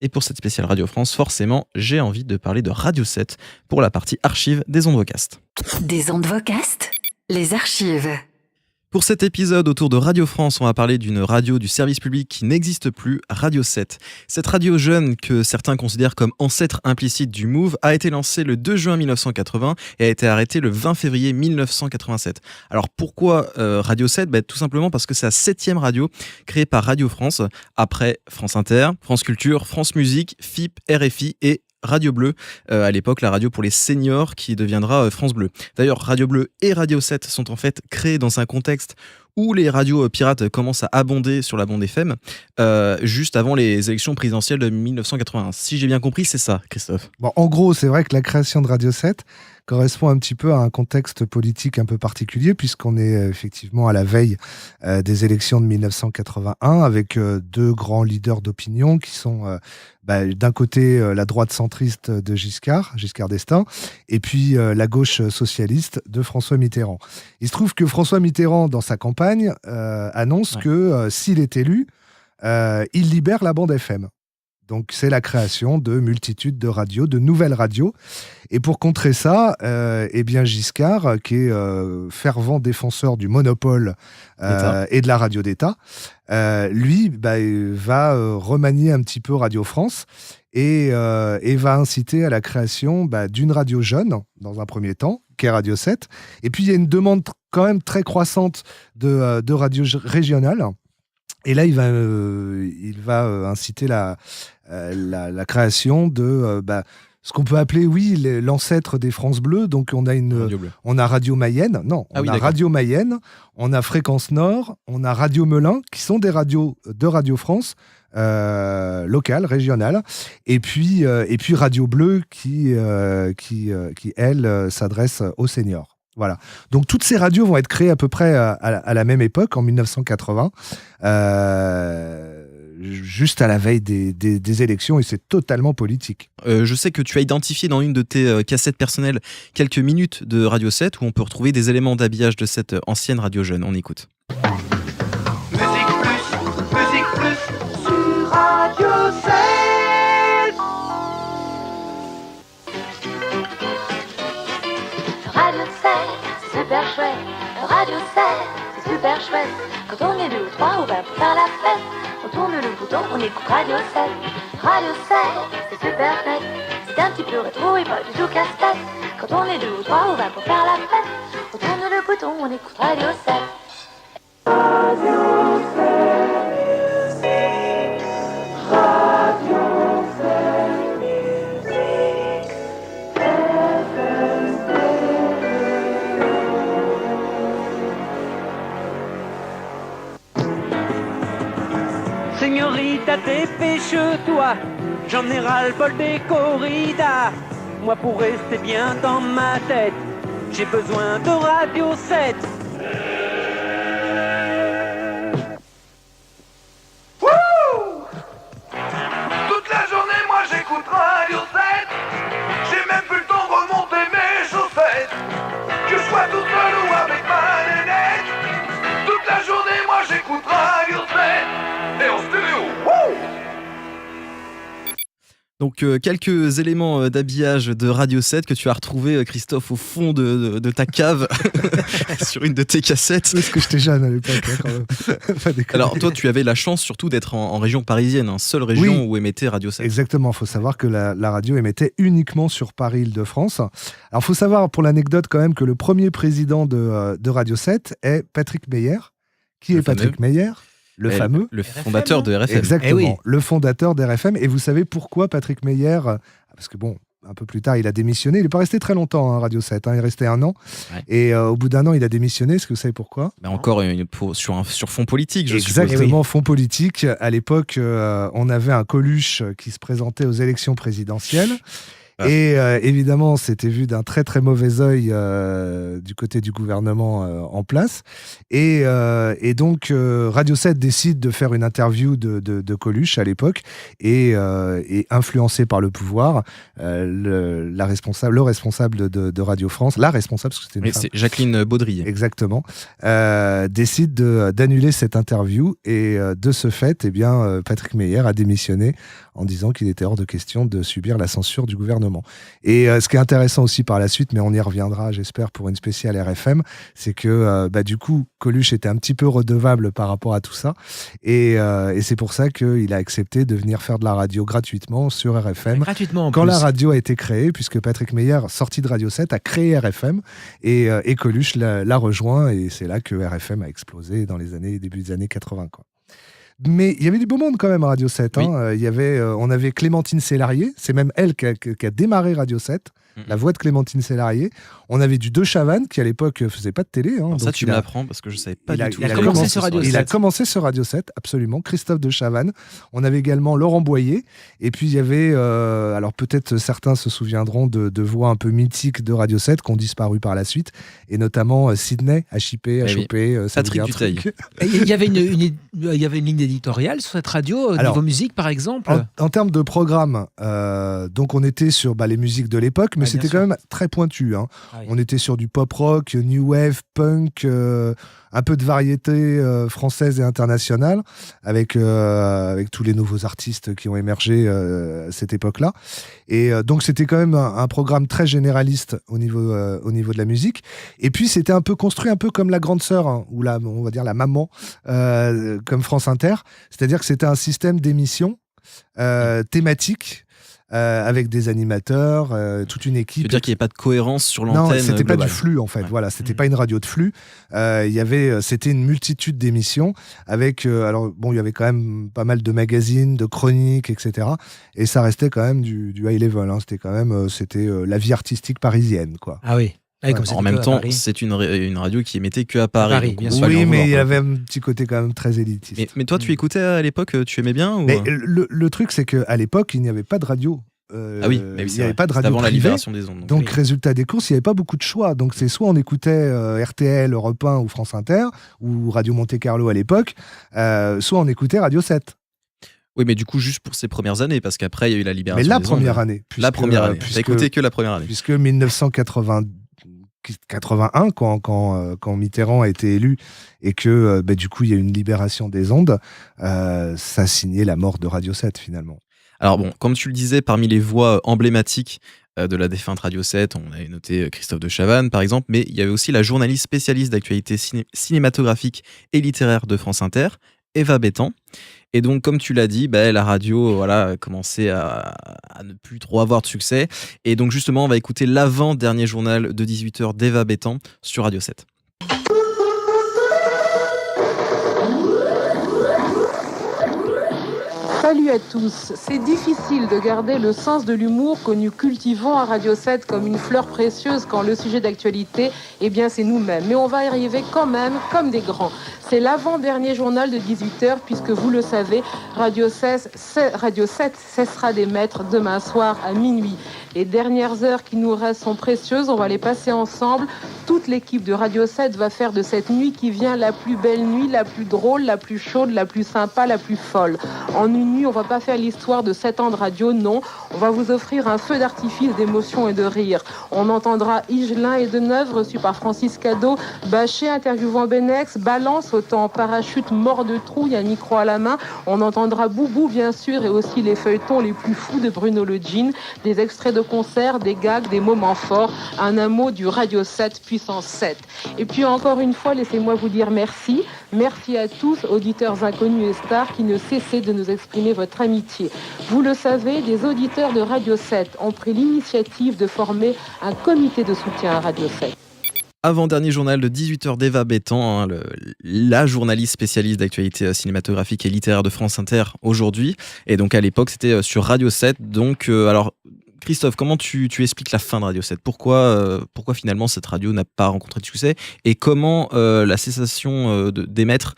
Et pour cette spéciale Radio France, forcément, j'ai envie de parler de Radio 7 pour la partie archives des ondes Vocast. Des ondes Vocast, les archives. Pour cet épisode autour de Radio France, on va parler d'une radio du service public qui n'existe plus, Radio 7. Cette radio jeune, que certains considèrent comme ancêtre implicite du MOVE, a été lancée le 2 juin 1980 et a été arrêtée le 20 février 1987. Alors pourquoi Radio 7 ? Tout simplement parce que c'est la 7e radio créée par Radio France, après France Inter, France Culture, France Musique, FIP, RFI et Radio Bleu, à l'époque la radio pour les seniors qui deviendra France Bleu. D'ailleurs, Radio Bleu et Radio 7 sont en fait créés dans un contexte où les radios pirates commencent à abonder sur la bande FM, juste avant les élections présidentielles de 1981. Si j'ai bien compris, c'est ça, Christophe. Bon, en gros, c'est vrai que la création de Radio 7 correspond un petit peu à un contexte politique un peu particulier, puisqu'on est effectivement à la veille des élections de 1981, avec deux grands leaders d'opinion qui sont d'un côté la droite centriste de Giscard d'Estaing, et puis la gauche socialiste de François Mitterrand. Il se trouve que François Mitterrand, dans sa campagne, annonce que s'il est élu, il libère la bande FM. Donc c'est la création de multitudes de radios, de nouvelles radios. Et pour contrer ça, Giscard, qui est fervent défenseur du monopole et de la radio d'État, lui va remanier un petit peu Radio France et va inciter à la création d'une radio jeune, dans un premier temps, qui est Radio 7. Et puis il y a une demande quand même très croissante de radios régionales. Et là, il va inciter la création de ce qu'on peut appeler, l'ancêtre des France Bleues. Donc, on a Radio Mayenne. Non, on a Radio Mayenne, on a Fréquence Nord, on a Radio Melun, qui sont des radios de Radio France, locales, régionales. Et puis Radio Bleu, qui elle, s'adresse aux seniors. Voilà. Donc toutes ces radios vont être créées à peu près à la même époque, en 1980, juste à la veille des élections, et c'est totalement politique. Je sais que tu as identifié dans une de tes cassettes personnelles quelques minutes de Radio 7 où on peut retrouver des éléments d'habillage de cette ancienne radio jeune. On écoute. Musique plus sur Radio 7. Radio 7, c'est super chouette. Radio 7, c'est super chouette. Quand on est deux ou trois, on va pour faire la fête. On tourne le bouton, on écoute Radio 7. Radio 7, c'est super net. C'est un petit peu rétro et pas du tout casse-tête. Quand on est deux ou trois, on va pour faire la fête. On tourne le bouton, on écoute Radio 7. Radio 7 musique. Radio 7 musique. FM Señorita, dépêche-toi, j'en ai ras-le-bol des corridas. Moi, pour rester bien dans ma tête, j'ai besoin de Radio 7. Wouh! Toute la journée, moi j'écoute Radio 7. J'ai même plus le temps de remonter mes chaussettes. Que je sois tout seul ou avec ma nénette. Toute la journée, moi j'écoute Radio 7. Et en stéréo, wouh! Donc quelques éléments d'habillage de Radio 7 que tu as retrouvé, Christophe, au fond de ta cave sur une de tes cassettes. Est-ce que j'étais jeune à l'époque, quand même. Alors toi, tu avais la chance surtout d'être en région parisienne, seule région où émettait Radio 7. Exactement, il faut savoir que la radio émettait uniquement sur Paris-Île-de-France. Alors il faut savoir pour l'anecdote quand même que le premier président de Radio 7 est Patrick Meyer. Qui est Patrick Meyer ? Le fameux. Le fondateur de RFM. Exactement, le fondateur d'RFM. Et vous savez pourquoi Patrick Meyer ? Parce que un peu plus tard, il a démissionné. Il n'est pas resté très longtemps, Radio 7. Il est resté 1 an. Ouais. Et au bout d'1 an, il a démissionné. Est-ce que vous savez pourquoi ? Encore sur fond politique, je suppose. Exactement, fond politique. À l'époque, on avait un Coluche qui se présentait aux élections présidentielles. Ah. Et évidemment, c'était vu d'un très très mauvais œil du côté du gouvernement en place. Et donc, Radio 7 décide de faire une interview de Coluche à l'époque. Et influencé par le pouvoir, le responsable de Radio France, la responsable, parce que c'était une femme. C'est Jacqueline Baudrier. Exactement. Décide d'annuler cette interview. Et de ce fait, Patrick Meyer a démissionné en disant qu'il était hors de question de subir la censure du gouvernement. Et ce qui est intéressant aussi par la suite, mais on y reviendra, j'espère, pour une spéciale RFM, c'est que du coup, Coluche était un petit peu redevable par rapport à tout ça. Et c'est pour ça qu'il a accepté de venir faire de la radio gratuitement sur RFM. Gratuitement en Quand plus. la radio a été créée, puisque Patrick Meyer, sorti de Radio 7, a créé RFM et Coluche l'a rejoint. Et c'est là que RFM a explosé dans les début des années 80, quoi. Mais il y avait du beau monde quand même à Radio 7. Oui. On avait Clémentine Sélarié, c'est même elle qui a démarré Radio 7, la voix de Clémentine Sélarié. On avait du De Chavannes qui à l'époque faisait pas de télé. Alors ça, donc tu me l'apprends parce que je savais pas du tout. il a commencé sur Radio 7. Il a commencé sur Radio 7, absolument. Christophe De Chavannes. On avait également Laurent Boyer. Et puis il y avait, alors peut-être certains se souviendront de voix un peu mythiques de Radio 7 qui ont disparu par la suite. Et notamment Sydney, HIP, HOP. Patrick Dutheil. Il y avait une ligne éditoriale sur cette radio, Alors, niveau musique par exemple. En termes de programme, donc on était sur les musiques de l'époque, mais Ouais, bien c'était sûr. quand même très pointu. Ah oui. On était sur du pop rock, new wave, punk, un peu de variété française et internationale, avec tous les nouveaux artistes qui ont émergé à cette époque-là. Et donc c'était quand même un programme très généraliste au niveau de la musique. Et puis c'était un peu construit un peu comme la grande sœur, ou on va dire la maman, comme France Inter. C'est-à-dire que c'était un système d'émissions thématiques avec des animateurs, toute une Tu équipe. veux dire qu'il n'y ait pas de cohérence sur Non, l'antenne c'était pas globale. du flux en fait. Ouais. Voilà, c'était pas une radio de flux. C'était une multitude d'émissions avec. Alors bon, il y avait quand même pas mal de magazines, de chroniques, etc. Et ça restait quand même du high level. C'était quand même, la vie artistique parisienne, quoi. Ah oui. Ouais, comme Ouais. c'était En même que à temps, Paris. c'est une radio qui émettait que à Paris. Paris, donc bien on sûr. va lui en Oui, mais vouloir, il y quoi. avait un petit côté quand même très élitiste. Mais toi, tu écoutais à l'époque, tu aimais bien ou... Mais le truc, c'est qu'à l'époque, il n'y avait pas de radio. Ah oui, mais oui, il c'est n'y avait vrai. pas de C'était radio avant la privée. libération des ondes. Donc, résultat des courses, il n'y avait pas beaucoup de choix. Donc, c'est soit on écoutait RTL, Europe 1 ou France Inter, ou Radio Monte-Carlo à l'époque, soit on écoutait Radio 7. Oui, mais du coup, juste pour ces premières années, parce qu'après, il y a eu la libération Mais la des première ondes. année. La première année. T'as écouté que la première année. Puisque 1981, quand Mitterrand a été élu et que du coup il y a eu une libération des ondes, ça signait la mort de Radio 7 finalement. Alors bon, comme tu le disais, parmi les voix emblématiques de la défunte Radio 7, on avait noté Christophe De Chavannes par exemple, mais il y avait aussi la journaliste spécialiste d'actualité cinématographique et littéraire de France Inter, Eva Bétan. Et donc, comme tu l'as dit, la radio commençait à ne plus trop avoir de succès. Et donc, justement, on va écouter l'avant-dernier journal de 18h d'Eva Bétan sur Radio 7. Salut à tous. C'est difficile de garder le sens de l'humour que nous cultivons à Radio 7 comme une fleur précieuse quand le sujet d'actualité, c'est nous-mêmes. Mais on va y arriver quand même comme des grands. C'est l'avant-dernier journal de 18h puisque vous le savez, Radio 7 cessera d'émettre demain soir à minuit. Les dernières heures qui nous restent sont précieuses, on va les passer ensemble. Toute l'équipe de Radio 7 va faire de cette nuit qui vient la plus belle nuit, la plus drôle, la plus chaude, la plus sympa, la plus folle. En une nuit, on va pas faire l'histoire de 7 ans de radio, non. On va vous offrir un feu d'artifice d'émotion et de rire. On entendra Higelin et Deneuve reçus par Francis Cadeau, Bachet interviewant Benex, Balance sautant en parachute, mort de trouille, un micro à la main. On entendra Boubou bien sûr et aussi les feuilletons les plus fous de Bruno Le Jean, des extraits de concerts, des gags, des moments forts, un mot du Radio 7 puissance 7. Et puis encore une fois, laissez-moi vous dire merci. Merci à tous, auditeurs inconnus et stars, qui ne cessez de nous exprimer votre amitié. Vous le savez, des auditeurs de Radio 7 ont pris l'initiative de former un comité de soutien à Radio 7. Avant-dernier journal de 18h d'Eva Bétan, la journaliste spécialiste d'actualité cinématographique et littéraire de France Inter aujourd'hui. Et donc à l'époque, c'était sur Radio 7. Donc, alors, Christophe, comment tu expliques la fin de Radio 7 ? Pourquoi finalement cette radio n'a pas rencontré de succès ? Et comment la cessation d'émettre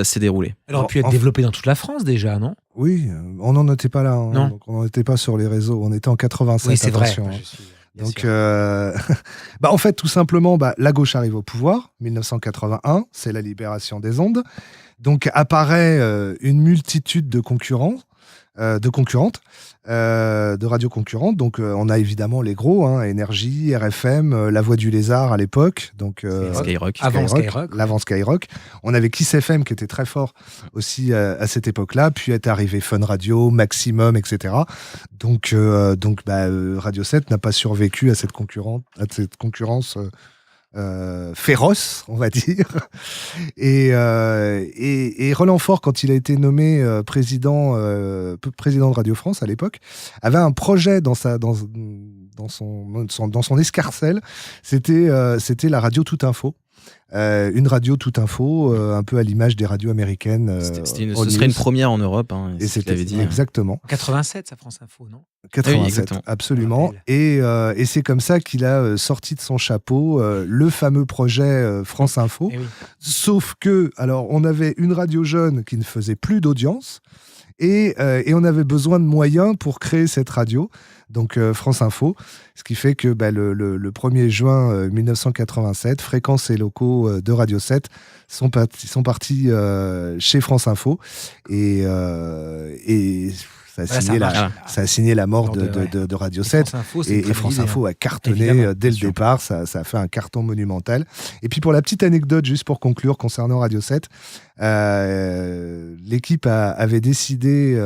s'est déroulée ? Elle aurait pu être développée dans toute la France déjà, non ? Oui, on n'en était pas là. Hein. Non. Donc on n'en était pas sur les réseaux. On était en 87. Oui, c'est vrai. attention, hein. Je suis, bien Donc, sûr. en fait, tout simplement, la gauche arrive au pouvoir, 1981, c'est la libération des ondes. Donc apparaît une multitude de concurrents, de radios concurrentes. Donc on a évidemment les gros, hein, Énergie, RFM, La Voix du Lézard à l'époque, donc Skyrock. Avant Skyrock. l'avant Skyrock. On avait Kiss FM qui était très fort aussi à cette époque-là. Puis est arrivé Fun Radio, Maximum, etc. Donc Radio 7 n'a pas survécu à cette concurrence féroce, on va dire. Et Roland Faure, quand il a été nommé président de Radio France à l'époque, avait un projet dans son escarcelle. C'était la radio Tout Info. Une radio Tout Info, un peu à l'image des radios américaines. Ce serait une première en Europe. Hein, et c'était dit. Exactement. En 87, ça France Info, non? 87, oui, absolument. Et c'est comme ça qu'il a sorti de son chapeau le fameux projet France Info. Eh oui. Sauf que, alors, on avait une radio jeune qui ne faisait plus d'audience et on avait besoin de moyens pour créer cette radio, donc France Info. Ce qui fait que le 1er juin 1987, Fréquences et locaux de Radio 7 sont partis chez France Info et ça a signé la mort de Radio 7. Et France Info a cartonné dès le départ. Ça a fait un carton monumental. Et puis pour la petite anecdote, juste pour conclure concernant Radio 7, l'équipe avait décidé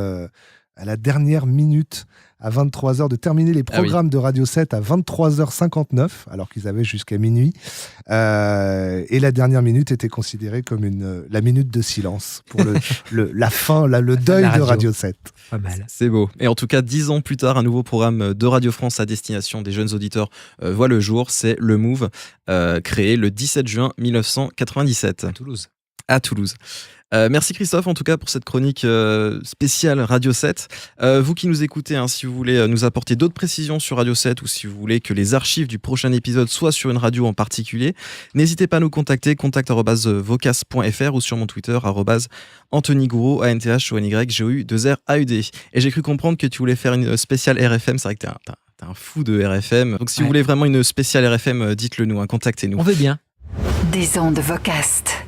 à la dernière minute, à 23h, de terminer les programmes de Radio 7 à 23h59, alors qu'ils avaient jusqu'à minuit. Et la dernière minute était considérée comme la minute de silence pour la fin, le deuil de Radio 7. Pas mal. C'est beau. Et en tout cas, 10 ans plus tard, un nouveau programme de Radio France à destination des jeunes auditeurs voit le jour. C'est Le Move, créé le 17 juin 1997. À Toulouse. Merci Christophe en tout cas pour cette chronique spéciale Radio 7. Vous qui nous écoutez, hein, si vous voulez nous apporter d'autres précisions sur Radio 7 ou si vous voulez que les archives du prochain épisode soient sur une radio en particulier, n'hésitez pas à nous contacter, contact@vocas.fr ou sur mon Twitter @Anthony Gouraud, ANTHONYGOU2RAUD. Et j'ai cru comprendre que tu voulais faire une spéciale RFM, c'est vrai que t'es un fou de RFM. Donc si vous voulez vraiment une spéciale RFM, dites-le nous, hein, contactez-nous. On veut bien. Des ondes Vocast.